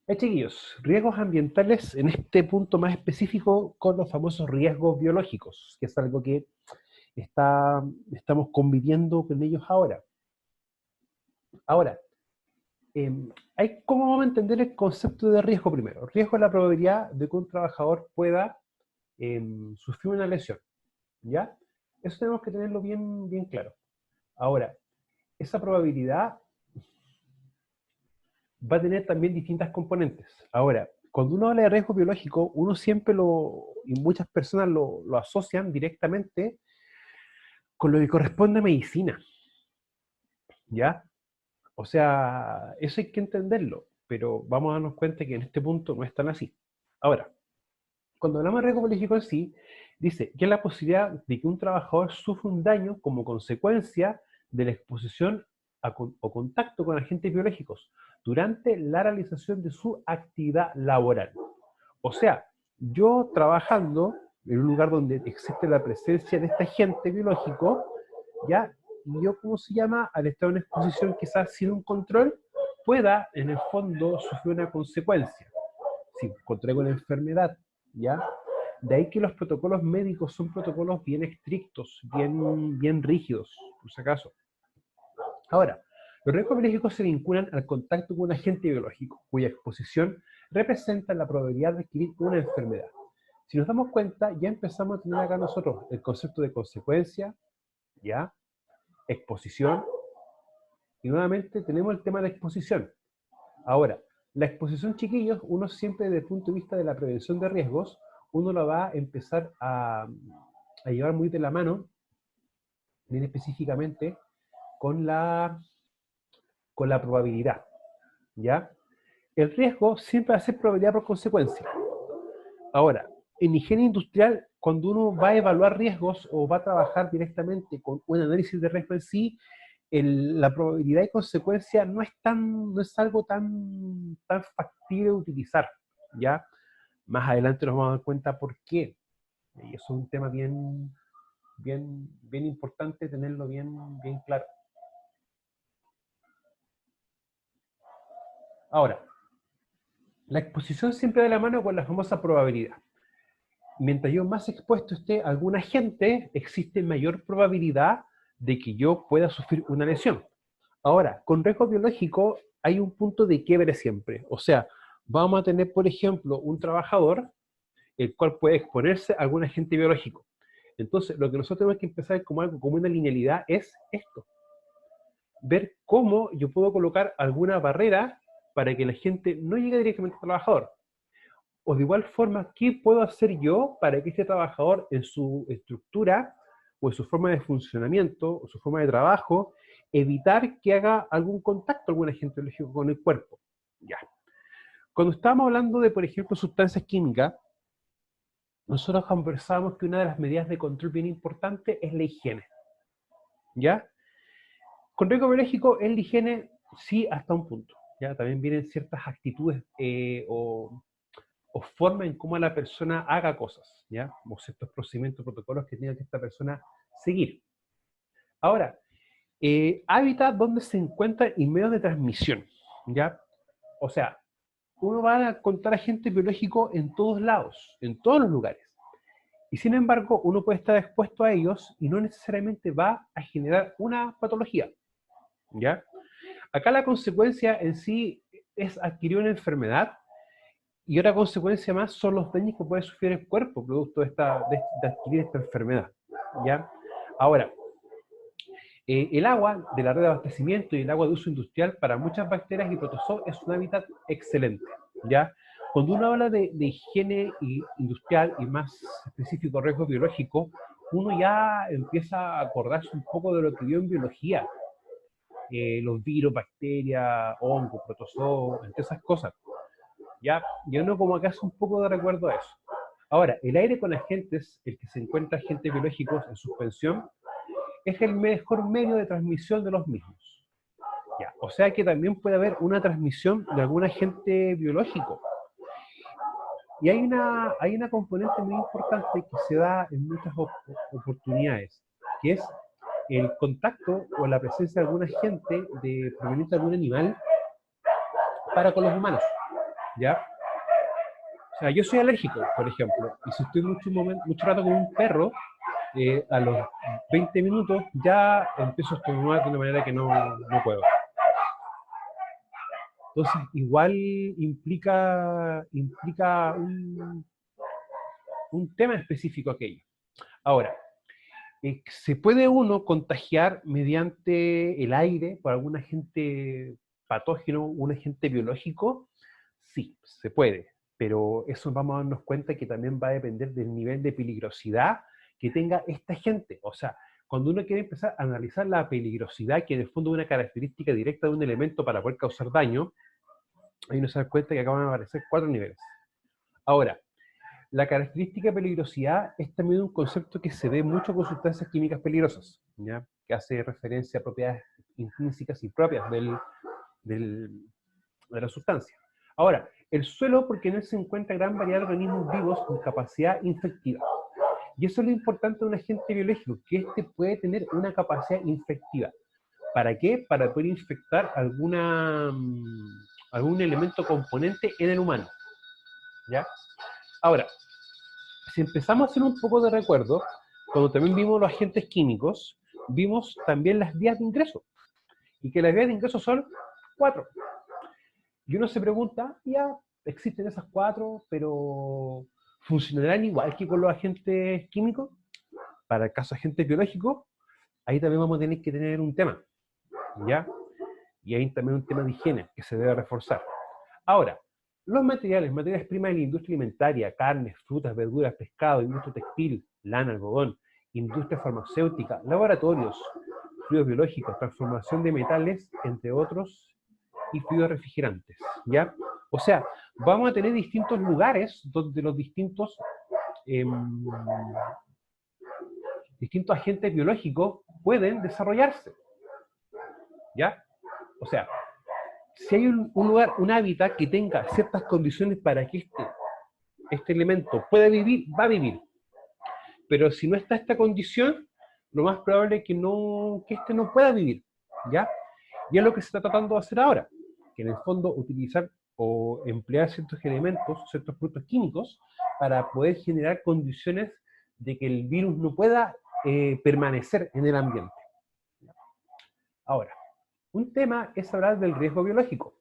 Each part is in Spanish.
Chiquillos, riesgos ambientales en este punto más específico con los famosos riesgos biológicos, que es algo que estamos conviviendo con ellos ahora. Ahora, ¿cómo vamos a entender el concepto de riesgo primero? Riesgo es la probabilidad de que un trabajador pueda sufrir una lesión, ¿ya? Eso tenemos que tenerlo bien, bien claro. Ahora, esa probabilidad va a tener también distintas componentes. Ahora, cuando uno habla de riesgo biológico, uno siempre y muchas personas lo asocian directamente con lo que corresponde a medicina, ¿ya? O sea, eso hay que entenderlo, pero vamos a darnos cuenta que en este punto no es tan así. Ahora, cuando hablamos de riesgo biológico en sí, dice que es la posibilidad de que un trabajador sufra un daño como consecuencia de la exposición o contacto con agentes biológicos durante la realización de su actividad laboral. O sea, yo trabajando en un lugar donde existe la presencia de este agente biológico, ¿ya? Y yo, ¿cómo se llama? Al estar en una exposición quizás sin un control, pueda en el fondo sufrir una consecuencia. Si contraigo una enfermedad, ¿ya? De ahí que los protocolos médicos son protocolos bien estrictos, bien, bien rígidos, por si acaso. Ahora, los riesgos biológicos se vinculan al contacto con un agente biológico, cuya exposición representa la probabilidad de adquirir una enfermedad. Si nos damos cuenta, ya empezamos a tener acá nosotros el concepto de consecuencia, ¿ya? Exposición, y nuevamente tenemos el tema de exposición. Ahora, la exposición, chiquillos, uno siempre desde el punto de vista de la prevención de riesgos, uno la va a empezar a llevar muy de la mano, bien específicamente, con la probabilidad, ¿ya? El riesgo siempre va a ser probabilidad por consecuencia. Ahora, en higiene industrial, cuando uno va a evaluar riesgos o va a trabajar directamente con un análisis de riesgo en sí, la probabilidad y consecuencia no es algo tan factible de utilizar, ¿ya? Más adelante nos vamos a dar cuenta por qué. Y eso es un tema bien importante tenerlo bien claro. Ahora, la exposición siempre da la mano con la famosa probabilidad. Mientras yo más expuesto esté a algún agente, existe mayor probabilidad de que yo pueda sufrir una lesión. Ahora, con riesgo biológico hay un punto de quiebre siempre. O sea, vamos a tener, por ejemplo, un trabajador el cual puede exponerse a algún agente biológico. Entonces, lo que nosotros tenemos que empezar como algo, como una linealidad, es esto. Ver cómo yo puedo colocar alguna barrera para que la gente no llegue directamente al trabajador. O de igual forma, ¿qué puedo hacer yo para que este trabajador en su estructura o en su forma de funcionamiento o su forma de trabajo, evitar que haga algún contacto algún agente biológico con el cuerpo? Ya. Cuando estábamos hablando de, por ejemplo, sustancias químicas, nosotros conversábamos que una de las medidas de control bien importante es la higiene. ¿Ya? Con riesgo biológico es la higiene sí hasta un punto. ¿Ya? También vienen ciertas actitudes o forma en cómo la persona haga cosas, ¿ya? Como ciertos procedimientos, protocolos que tenga que esta persona seguir. Ahora, hábitat donde se encuentra y medios de transmisión, ¿ya? O sea, uno va a encontrar agentes biológicos en todos lados, en todos los lugares. Y sin embargo, uno puede estar expuesto a ellos y no necesariamente va a generar una patología, ¿ya? Acá la consecuencia en sí es adquirir una enfermedad y otra consecuencia más son los daños que puede sufrir el cuerpo producto de adquirir esta enfermedad, ¿ya? Ahora, el agua de la red de abastecimiento y el agua de uso industrial para muchas bacterias y protozoos es un hábitat excelente, ¿ya? Cuando uno habla de higiene industrial y más específico riesgo biológico, uno ya empieza a acordarse un poco de lo que vio en biología, los virus, bacterias, hongos, protozoos, entre esas cosas, ¿ya? Y uno como que hace un poco de recuerdo a eso. Ahora, el aire con agentes, el que se encuentra agentes biológicos en suspensión, es el mejor medio de transmisión de los mismos. Ya, o sea que también puede haber una transmisión de algún agente biológico. Y hay una componente muy importante que se da en muchas oportunidades, que es el contacto o la presencia de algún agente proveniente de algún animal para con los humanos. ¿ya? O sea, yo soy alérgico, por ejemplo, y si estoy mucho rato con un perro, a los 20 minutos ya empiezo a estornudar de una manera que no puedo. Entonces, igual implica un tema específico aquello. Ahora, ¿se puede uno contagiar mediante el aire por algún agente patógeno, un agente biológico? Sí, se puede, pero eso vamos a darnos cuenta que también va a depender del nivel de peligrosidad que tenga este agente. O sea, cuando uno quiere empezar a analizar la peligrosidad, que en el fondo es una característica directa de un elemento para poder causar daño, ahí uno se da cuenta que acaban de aparecer 4 niveles. Ahora, la característica de peligrosidad es también un concepto que se ve mucho con sustancias químicas peligrosas, ¿ya? Que hace referencia a propiedades intrínsecas y propias de la sustancia. Ahora, el suelo, porque en él se encuentra gran variedad de organismos vivos con capacidad infectiva. Y eso es lo importante de un agente biológico, que éste puede tener una capacidad infectiva. ¿Para qué? Para poder infectar algún elemento componente en el humano, ¿ya? Ahora, si empezamos a hacer un poco de recuerdo, cuando también vimos los agentes químicos, vimos también las vías de ingreso. Y que las vías de ingreso son 4. Y uno se pregunta, ya, existen esas 4, pero ¿funcionarán igual que con los agentes químicos? Para el caso de agentes biológicos, ahí también vamos a tener que tener un tema, ¿ya? Y ahí también un tema de higiene que se debe reforzar. Ahora, los materias primas de la industria alimentaria, carnes, frutas, verduras, pescado, industria textil, lana, algodón, industria farmacéutica, laboratorios, fluidos biológicos, transformación de metales, entre otros, y fluidos refrigerantes, ¿ya? O sea, vamos a tener distintos lugares donde los eh, distintos agentes biológicos pueden desarrollarse, ¿ya? O sea, si hay un lugar, un hábitat que tenga ciertas condiciones para que este elemento pueda vivir, va a vivir. Pero si no está esta condición, lo más probable es que este no pueda vivir, ¿ya? Y es lo que se está tratando de hacer ahora, que en el fondo utilizar o emplear ciertos elementos, ciertos productos químicos, para poder generar condiciones de que el virus no pueda permanecer en el ambiente. Ahora, un tema es hablar del riesgo biológico,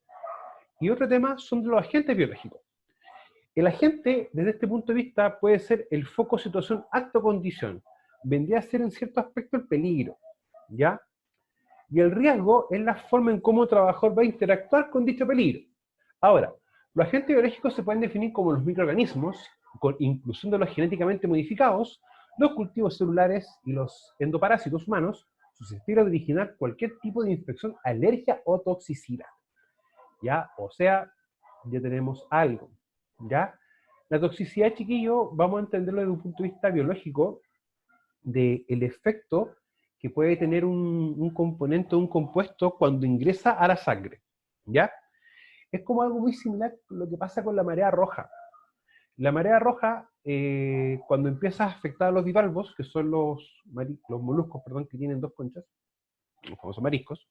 y otro tema son los agentes biológicos. El agente, desde este punto de vista, puede ser el foco, situación, acto, condición. Vendría a ser en cierto aspecto el peligro, ¿ya? Y el riesgo es la forma en cómo el trabajador va a interactuar con dicho peligro. Ahora, los agentes biológicos se pueden definir como los microorganismos, con inclusión de los genéticamente modificados, los cultivos celulares y los endoparásitos humanos, susceptibles de originar cualquier tipo de infección, alergia o toxicidad. ¿Ya? O sea, ya tenemos algo, ¿ya? La toxicidad, chiquillo, vamos a entenderlo desde un punto de vista biológico, del efecto que puede tener un componente o un compuesto cuando ingresa a la sangre, ¿ya? Es como algo muy similar a lo que pasa con la marea roja. La marea roja, cuando empieza a afectar a los bivalvos, que son los moluscos, perdón, que tienen 2 conchas, los famosos mariscos,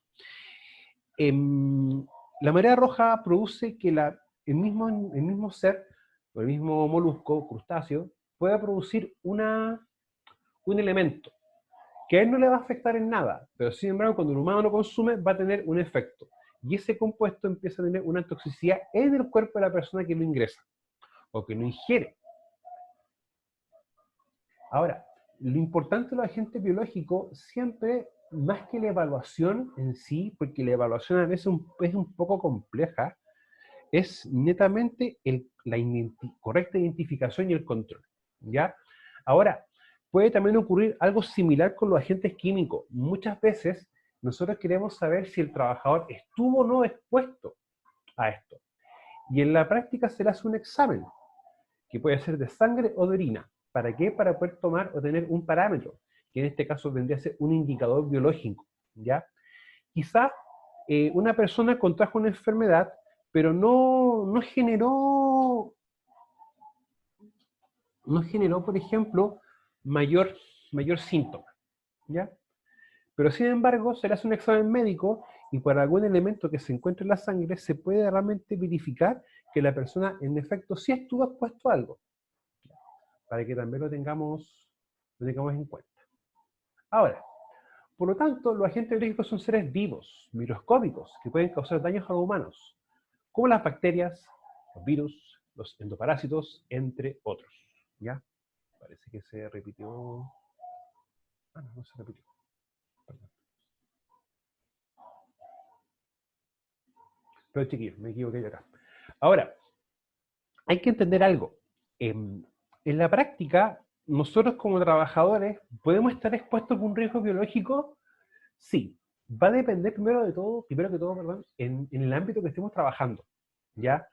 la marea roja produce que el mismo ser, o el mismo molusco, crustáceo, pueda producir un elemento que a él no le va a afectar en nada, pero sin embargo cuando el humano lo consume va a tener un efecto. Y ese compuesto empieza a tener una toxicidad en el cuerpo de la persona que lo ingresa o que lo ingiere. Ahora, lo importante de los agentes biológicos siempre, más que la evaluación en sí, porque la evaluación a veces es un poco compleja, es netamente la correcta identificación y el control, ¿ya? Ahora, puede también ocurrir algo similar con los agentes químicos. Muchas veces nosotros queremos saber si el trabajador estuvo o no expuesto a esto. Y en la práctica se le hace un examen, que puede ser de sangre o de orina. ¿Para qué? Para poder tomar o tener un parámetro, que en este caso vendría a ser un indicador biológico, ¿ya? Quizás una persona contrajo una enfermedad, pero no generó, por ejemplo, mayor síntoma, ¿ya? Pero sin embargo, se le hace un examen médico y por algún elemento que se encuentre en la sangre se puede realmente verificar que la persona en efecto sí estuvo expuesto a algo, para que también lo tengamos en cuenta. Ahora, por lo tanto, los agentes biológicos son seres vivos, microscópicos, que pueden causar daños a los humanos, como las bacterias, los virus, los endoparásitos, entre otros. ¿Ya? Parece que se repitió. Ah, no, no se repitió. Perdón. Pero chiquillos, me equivoqué yo acá. Ahora, hay que entender algo. En la práctica, nosotros como trabajadores, ¿podemos estar expuestos a un riesgo biológico? Sí. Va a depender primero que todo, perdón, en el ámbito que estemos trabajando. ¿Ya?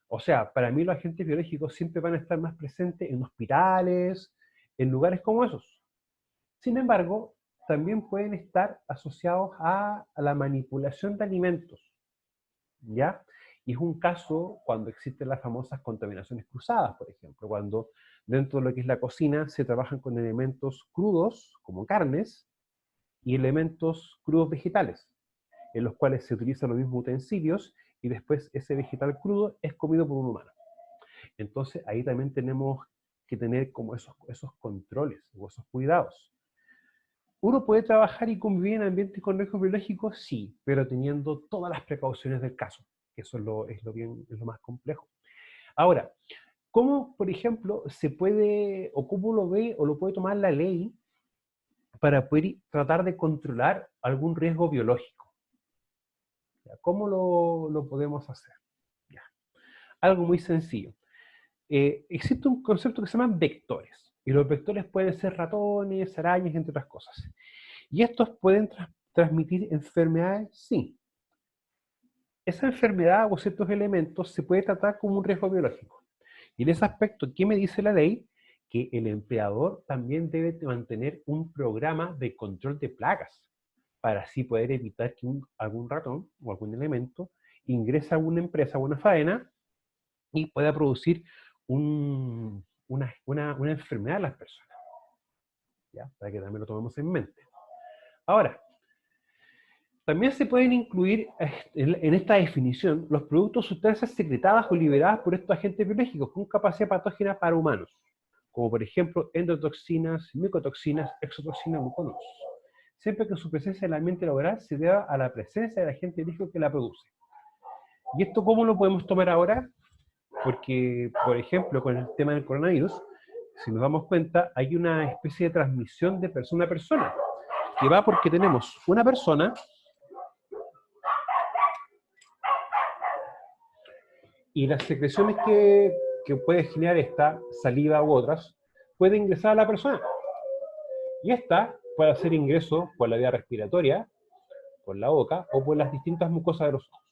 O sea, para mí los agentes biológicos siempre van a estar más presentes en hospitales, en lugares como esos. Sin embargo, también pueden estar asociados a la manipulación de alimentos, ¿ya? Y es un caso cuando existen las famosas contaminaciones cruzadas, por ejemplo, cuando dentro de lo que es la cocina se trabajan con elementos crudos, como carnes, y elementos crudos vegetales, en los cuales se utilizan los mismos utensilios y después ese vegetal crudo es comido por un humano. Entonces ahí también tenemos que tener como esos controles o esos cuidados. ¿Uno puede trabajar y convivir en ambientes con riesgos biológicos? Sí, pero teniendo todas las precauciones del caso, que eso es lo más complejo. Ahora, ¿cómo, por ejemplo, se puede, o cómo lo ve o lo puede tomar la ley para poder tratar de controlar algún riesgo biológico? ¿Ya? ¿Cómo lo podemos hacer? ¿Ya? Algo muy sencillo. Existe un concepto que se llama vectores, y los vectores pueden ser ratones, arañas, entre otras cosas. Y estos pueden transmitir enfermedades, sí. Esa enfermedad o ciertos elementos se puede tratar como un riesgo biológico. Y en ese aspecto, ¿qué me dice la ley? Que el empleador también debe mantener un programa de control de plagas para así poder evitar que algún ratón o algún elemento ingrese a una empresa o una faena y pueda producir una enfermedad a las personas. ¿Ya? Para que también lo tomemos en mente. Ahora, también se pueden incluir en esta definición los productos o sustancias secretadas o liberadas por estos agentes biológicos con capacidad patógena para humanos, como por ejemplo endotoxinas, micotoxinas, exotoxinas, gluconos, siempre que su presencia en el ambiente laboral se deba a la presencia del agente biológico que la produce. ¿Y esto cómo lo podemos tomar ahora? Porque, por ejemplo, con el tema del coronavirus, si nos damos cuenta, hay una especie de transmisión de persona a persona, que va porque tenemos una persona y las secreciones que puede generar esta, saliva u otras, puede ingresar a la persona. Y esta puede hacer ingreso por la vía respiratoria, por la boca o por las distintas mucosas de los ojos.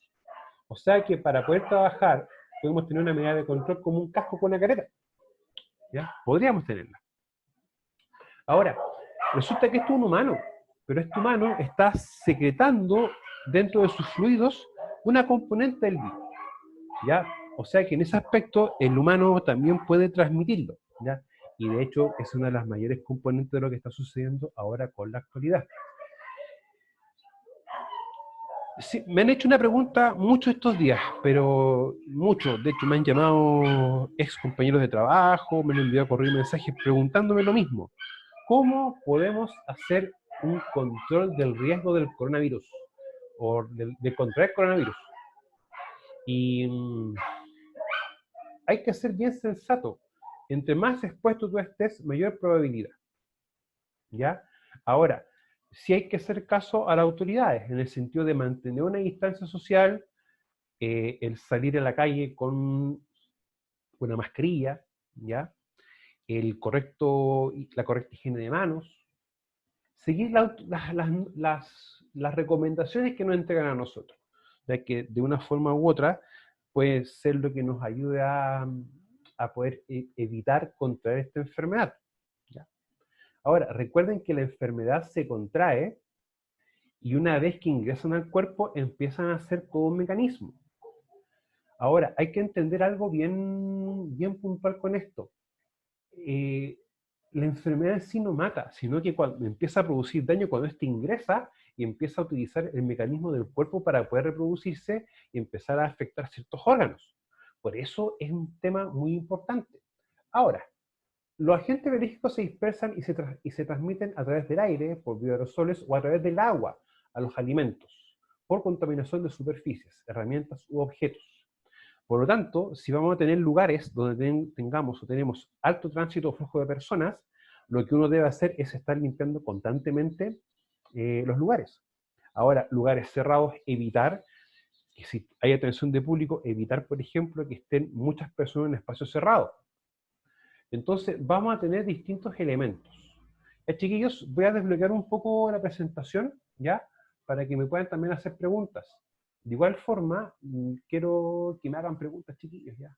O sea que para poder trabajar podemos tener una medida de control como un casco con una careta. ¿Ya? Podríamos tenerla. Ahora, resulta que esto es un humano, pero este humano está secretando dentro de sus fluidos una componente del virus. ¿Ya? O sea que en ese aspecto el humano también puede transmitirlo, ¿ya? Y de hecho es una de las mayores componentes de lo que está sucediendo ahora con la actualidad. Sí, me han hecho una pregunta mucho estos días, pero mucho. De hecho me han llamado ex compañeros de trabajo, me han enviado correo mensajes preguntándome lo mismo. ¿Cómo podemos hacer un control del riesgo del coronavirus? O de contraer coronavirus. Y hay que ser bien sensato. Entre más expuesto tú estés, mayor probabilidad. ¿Ya? Ahora, sí hay que hacer caso a las autoridades, en el sentido de mantener una distancia social, el salir a la calle con una mascarilla, ¿ya? La correcta higiene de manos, seguir las recomendaciones que nos entregan a nosotros, ya que de una forma u otra puede ser lo que nos ayude a poder evitar contraer esta enfermedad. ¿Ya? Ahora, recuerden que la enfermedad se contrae y una vez que ingresan al cuerpo empiezan a hacer todo un mecanismo. Ahora, hay que entender algo bien, bien puntual con esto. Eh, la enfermedad en sí no mata, sino que cuando empieza a producir daño cuando éste ingresa y empieza a utilizar el mecanismo del cuerpo para poder reproducirse y empezar a afectar ciertos órganos. Por eso es un tema muy importante. Ahora, los agentes biológicos se dispersan y se transmiten a través del aire, por bioaerosoles, o a través del agua, a los alimentos, por contaminación de superficies, herramientas u objetos. Por lo tanto, si vamos a tener lugares donde tengamos o tenemos alto tránsito o flujo de personas, lo que uno debe hacer es estar limpiando constantemente los lugares. Ahora, lugares cerrados, evitar que si hay atención de público, evitar, por ejemplo, que estén muchas personas en espacios cerrados. Entonces, vamos a tener distintos elementos. Chiquillos, voy a desbloquear un poco la presentación, ¿ya? Para que me puedan también hacer preguntas. De igual forma, quiero que me hagan preguntas, chiquillos, ¿ya?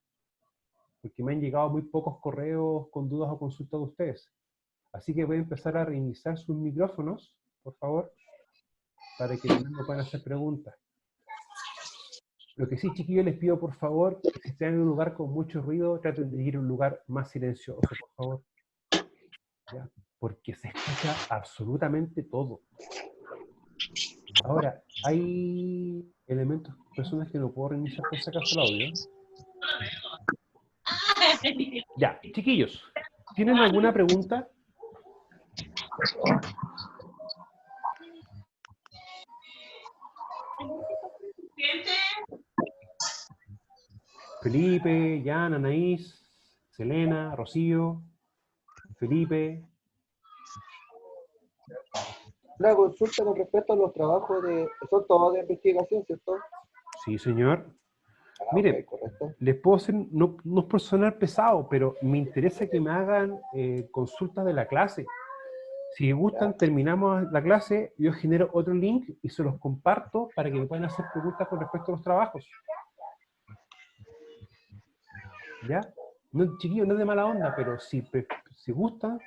Porque me han llegado muy pocos correos con dudas o consultas de ustedes. Así que voy a empezar a reiniciar sus micrófonos, por favor, para que también me puedan hacer preguntas. Lo que sí, chiquillos, les pido, por favor, que si están en un lugar con mucho ruido, traten de ir a un lugar más silencioso, por favor. ¿Ya? Porque se escucha absolutamente todo. Ahora, hay elementos, personas que no puedo reiniciar por si acaso el audio. Ya, chiquillos, ¿tienen alguna pregunta? Felipe, Jan, Anaís, Selena, Rocío, Felipe. Una consulta con respecto a los trabajos son todos de investigación, ¿cierto? Sí, señor. Ah, Mire, ok, correcto. les puedo hacer, no es por sonar pesado, pero me interesa que me hagan consultas de la clase. Si gustan, terminamos la clase, yo genero otro link y se los comparto para que me puedan hacer preguntas con respecto a los trabajos. ¿Ya? No, chiquillos, no es de mala onda, pero si gustan,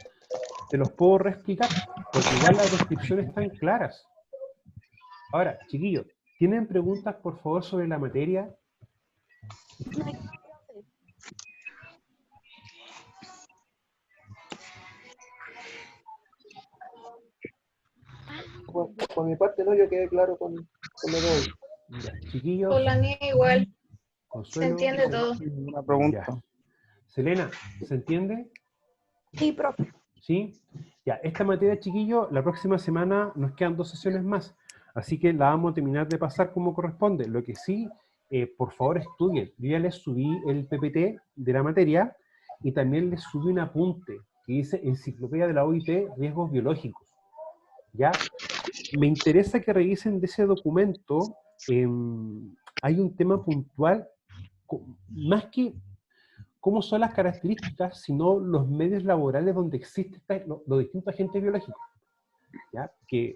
te los puedo reexplicar, porque igual las descripciones están claras. Ahora, chiquillos, ¿tienen preguntas, por favor, sobre la materia? Por mi parte, no, yo quedé claro con lo de hoy. Ya, chiquillos. Por la mía igual. Consuelo, Se entiende todo. Una pregunta. Ya. Selena, ¿se entiende? Sí, profe. ¿Sí? Ya, esta materia, chiquillos, la próxima semana nos quedan 2 sesiones más, así que la vamos a terminar de pasar como corresponde. Lo que sí, por favor, estudien. Yo ya les subí el PPT de la materia y también les subí un apunte que dice Enciclopedia de la OIT, Riesgos Biológicos. ¿Ya? Me interesa que revisen de ese documento. Hay un tema puntual, más que cómo son las características, sino los medios laborales donde existen los distintos agentes biológicos, ¿ya? Que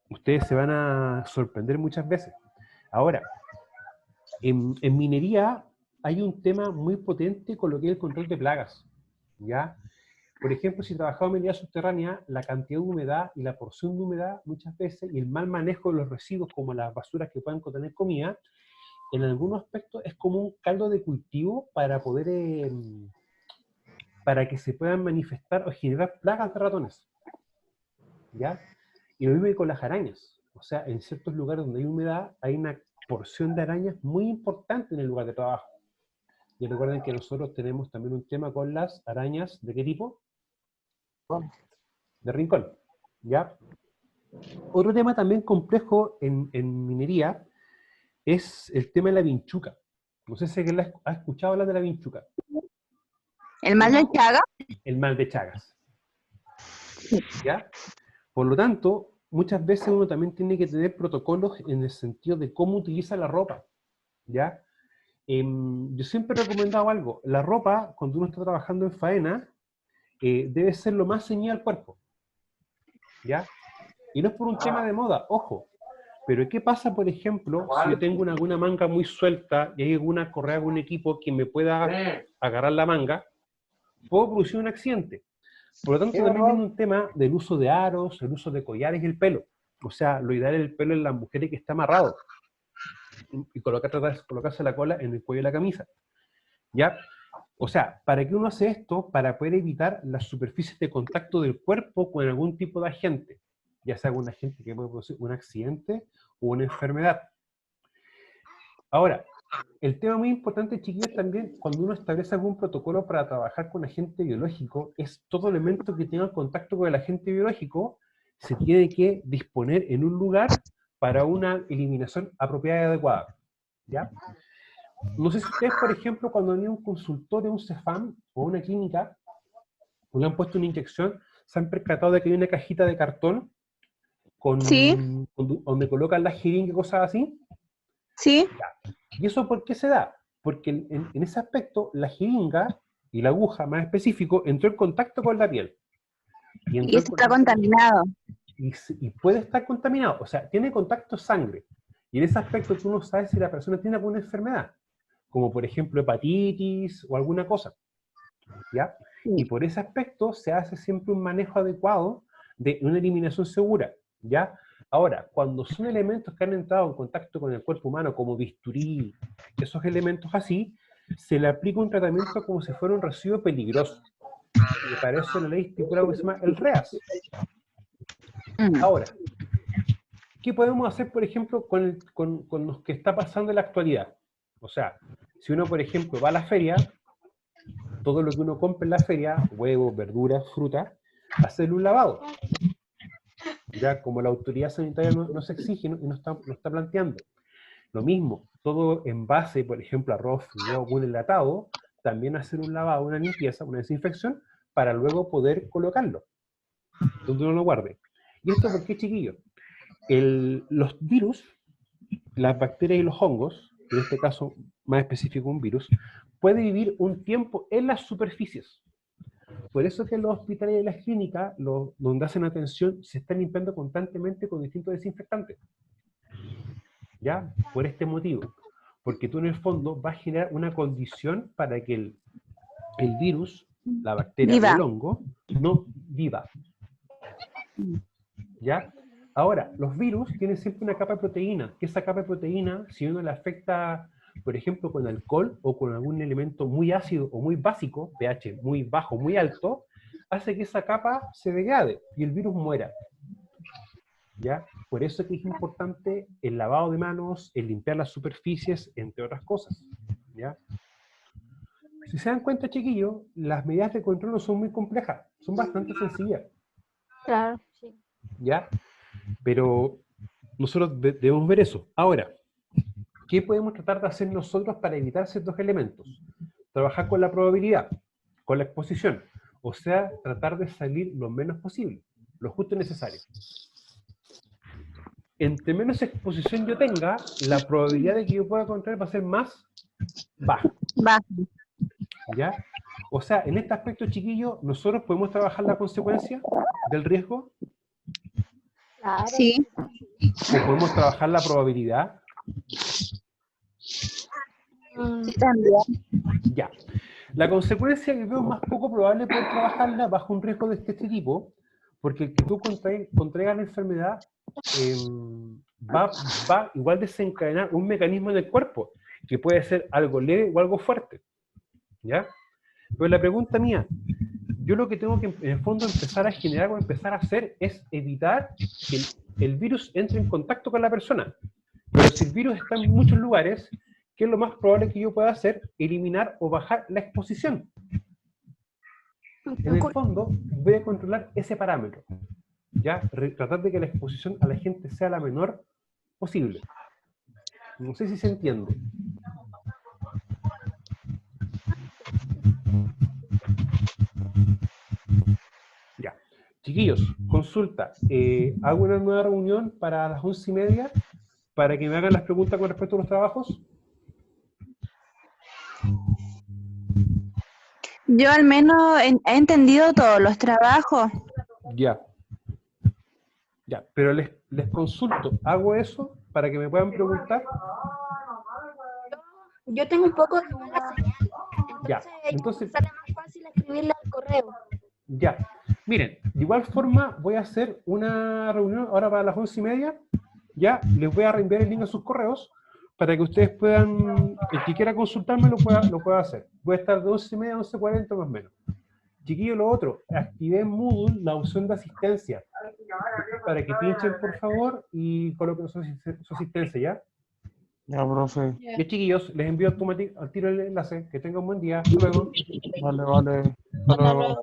ustedes se van a sorprender muchas veces. Ahora, en minería hay un tema muy potente con lo que es el control de plagas, ¿ya? Por ejemplo, si trabajamos en minería subterránea, la cantidad de humedad y la porción de humedad muchas veces, y el mal manejo de los residuos como las basuras que puedan contener comida, en algunos aspectos es como un caldo de cultivo para poder, para que se puedan manifestar o generar plagas de ratones, ¿ya? Y lo mismo con las arañas. O sea, en ciertos lugares donde hay humedad, hay una porción de arañas muy importante en el lugar de trabajo. Y recuerden que nosotros tenemos también un tema con las arañas, ¿de qué tipo? De rincón, ¿ya? Otro tema también complejo en minería es el tema de la vinchuca. No sé si alguien ha escuchado hablar de la vinchuca. ¿El mal de Chagas? El mal de Chagas. ¿Ya? Por lo tanto, muchas veces uno también tiene que tener protocolos en el sentido de cómo utiliza la ropa, ¿ya? Yo siempre he recomendado algo. La ropa, cuando uno está trabajando en faena, debe ser lo más ceñida al cuerpo, ¿ya? Y no es por un tema de moda, ojo. Pero ¿qué pasa, por ejemplo, si yo tengo alguna manga muy suelta y hay alguna correa, algún equipo que me pueda agarrar la manga? Puedo producir un accidente. Por lo tanto, también viene un tema del uso de aros, el uso de collares y el pelo. O sea, lo ideal es el pelo en las mujeres que está amarrado. Y tratar de colocarse la cola en el cuello de la camisa. ¿Ya? O sea, ¿para qué uno hace esto? Para poder evitar las superficies de contacto del cuerpo con algún tipo de agente, ya sea un agente que puede producir un accidente o una enfermedad. Ahora, el tema muy importante, chiquillos, también, cuando uno establece algún protocolo para trabajar con agente biológico, es todo elemento que tenga contacto con el agente biológico, se tiene que disponer en un lugar para una eliminación apropiada y adecuada, ¿ya? No sé si ustedes, por ejemplo, cuando han ido a un consultorio, un CEFAM o una clínica, o le han puesto una inyección, se han percatado de que hay una cajita de cartón Sí, donde colocan la jeringa y cosas así. sí. ¿Y eso por qué se da? Porque en ese aspecto, la jeringa y la aguja, más específico, entró en contacto con la piel. Y Y entró en eso está contacto contaminado. y puede estar contaminado. O sea, tiene contacto sangre. Y en ese aspecto tú no sabes si la persona tiene alguna enfermedad, como por ejemplo hepatitis o alguna cosa, ¿ya? Sí. Y por ese aspecto se hace siempre un manejo adecuado de una eliminación segura, ¿ya? Ahora, cuando son elementos que han entrado en contacto con el cuerpo humano, como bisturí, esos elementos así, se le aplica un tratamiento como si fuera un residuo peligroso. Y para eso la ley estipula algo que se llama el REAS. Mm. Ahora, ¿qué podemos hacer, por ejemplo, con lo que está pasando en la actualidad? O sea, si uno, por ejemplo, va a la feria, todo lo que uno compra en la feria, huevos, verduras, frutas, hacerle un lavado. Ya, como la autoridad sanitaria no se exige y no está planteando. Lo mismo, todo envase, por ejemplo, arroz, fideo, un enlatado, también hacer un lavado, una limpieza, una desinfección, para luego poder colocarlo, donde uno lo guarde. ¿Y esto por qué, chiquillos? Los virus, las bacterias y los hongos, en este caso más específico un virus, puede vivir un tiempo en las superficies. Por eso que en los hospitales y en las clínicas, donde hacen atención, se están limpiando constantemente con distintos desinfectantes. ¿Ya? Por este motivo. Porque tú en el fondo vas a generar una condición para que el virus, la bacteria o Viva. el hongo, no viva. ¿Ya? Ahora, los virus tienen siempre una capa de proteína, que esa capa de proteína, si uno le afecta, por ejemplo, con alcohol o con algún elemento muy ácido o muy básico, pH muy bajo, muy alto, hace que esa capa se degrade y el virus muera. ¿Ya? Por eso es que es importante el lavado de manos, el limpiar las superficies, entre otras cosas. ¿Ya? Si se dan cuenta, chiquillos, las medidas de control no son muy complejas, son bastante sencillas. Claro, sí. ¿Ya? Pero nosotros debemos ver eso. Ahora, ¿qué podemos tratar de hacer nosotros para evitar ciertos elementos? Trabajar con la probabilidad, con la exposición. O sea, tratar de salir lo menos posible, lo justo y necesario. Entre menos exposición yo tenga, la probabilidad de que yo pueda contraer va a ser más baja. Va. ¿Ya? O sea, en este aspecto, chiquillos, nosotros podemos trabajar la consecuencia del riesgo, Claro. Sí. o podemos trabajar la probabilidad. Sí, también. Ya. La consecuencia que veo más poco probable poder trabajarla bajo un riesgo de este tipo, porque el que tú contraigas la enfermedad va igual a desencadenar un mecanismo en el cuerpo, que puede ser algo leve o algo fuerte. ¿Ya? Pero la pregunta mía, yo lo que tengo que en el fondo empezar a generar o empezar a hacer es evitar que el virus entre en contacto con la persona. Pero si el virus está en muchos lugares, ¿qué es lo más probable que yo pueda hacer? Eliminar o bajar la exposición. En el fondo, voy a controlar ese parámetro. ¿Ya? Tratar de que la exposición a la gente sea la menor posible. No sé si se entiende. Ya. Chiquillos, consulta. ¿Hago una nueva reunión para las 11:30 para que me hagan las preguntas con respecto a los trabajos? Yo al menos he entendido todos los trabajos. Ya. Ya, pero les consulto. ¿Hago eso para que me puedan preguntar? Yo tengo un poco de mala señal. Ya, Entonces entonces, sale más fácil escribirle al correo. ya. Miren, de igual forma voy a hacer una reunión ahora para las 11:30. Ya, les voy a reenviar el link a sus correos, para que ustedes puedan, el que quiera consultarme lo pueda hacer. Voy a estar de 11:30 a 11:40 más o menos. Chiquillo, lo otro, activé en Moodle la opción de asistencia, para que pinchen por favor y coloquen su asistencia, ¿ya? Ya, profe. Ya. Y chiquillos, les envío al tiro el enlace, que tengan un buen día, hasta luego. Vale, vale. Hasta Hasta luego. luego.